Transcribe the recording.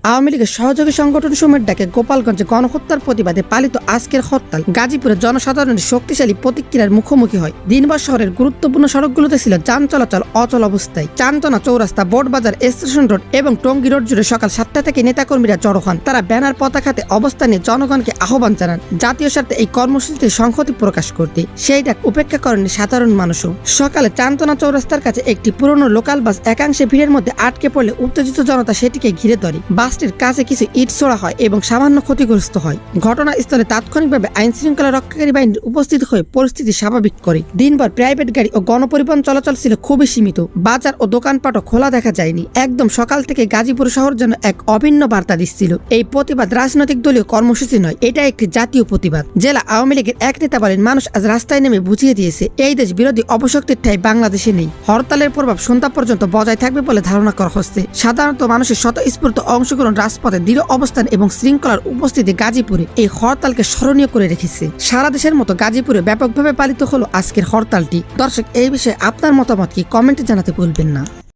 আওয়ামী লীগের সহযোগী সংগঠন সমূহের ডাকে গোপালগঞ্জে গণহত্যার প্রতিবাদে পালিত আজকের হরতাল গাজীপুরে জনসাধারণের শক্তিশালী প্রতিক্রিয়ার মুখোমুখি হয়। দিনভর শহরের গুরুত্বপূর্ণ সড়কগুলোতে ছিল যান চলাচল অচল অবস্থায়। চান্দনা চৌরাস্তা, বোর্ডবাজার, স্টেশন রোড এবং টঙ্গী রোড জুড়ে সকাল 7টা থেকে নেতাকর্মীরা জড়ো হন। তারা ব্যানার, পতাকাতে অবস্থান নিয়ে জনগণকে আহ্বান জানান জাতীয় স্বার্থে এই কর্মসূচিতে সংহতি প্রকাশ করতে। সেই ডাক উপেক্ষা করেননি সাধারণ মানুষও। সকালে চান্দনা চৌরাস্তার কাছে একটি পুরনো লোকাল বাস একাংশে ভিড়ের মধ্যে আটকে পড়লে উত্তেজিত জনতা সেটিকে ঘিরে ধরে। বাসটির কাছে কিছু ইট ছোড়া হয় এবং সামান্য ক্ষতিগ্রস্ত হয়। ঘটনাস্থলে তাৎক্ষণিকভাবে আইন শৃঙ্খলা রক্ষাকারী বাহিনীর উপস্থিত হয়ে পরিস্থিতি স্বাভাবিক করে। দিনভর প্রাইভেট গাড়ি ও গণপরিবহন চলাচল ছিল খুবই সীমিত। বাজার ও দোকানপাটও খোলা দেখা যায়নি। একদম সকাল থেকে গাজীপুর শহর যেন এক অভিন্ন বার্তা দিচ্ছিল। এই প্রতিবাদ রাজনৈতিক দলীয় কর্মসূচি নয়, এটা একটি জাতীয় প্রতিবাদ। জেলা আওয়ামী লীগের এক নেতা বলেন, মানুষ আজ রাস্তায় নেমে বুঝিয়ে দিয়েছে এই দেশ বিরোধী অপশক্তির ঠাঁই বাংলাদেশে নেই। হরতালের প্রভাব সন্ধ্যা পর্যন্ত বজায় থাকবে বলে ধারণা করা হচ্ছে। সাধারণত মানুষের স্বতঃস্ফূর্ত অংশগ্রহণ, রাজপথে দৃঢ় অবস্থান এবং শৃঙ্খলার উপস্থিতি গাজীপুরে এই হরতালকে স্মরণীয় করে রেখেছে। সারা দেশের মতো গাজীপুরে ব্যাপকভাবে পালিত হলো আজকের হরতালটি। দর্শক, এই বিষয়ে আপনার মতামত কি কমেন্টে জানাতে ভুলবেন না।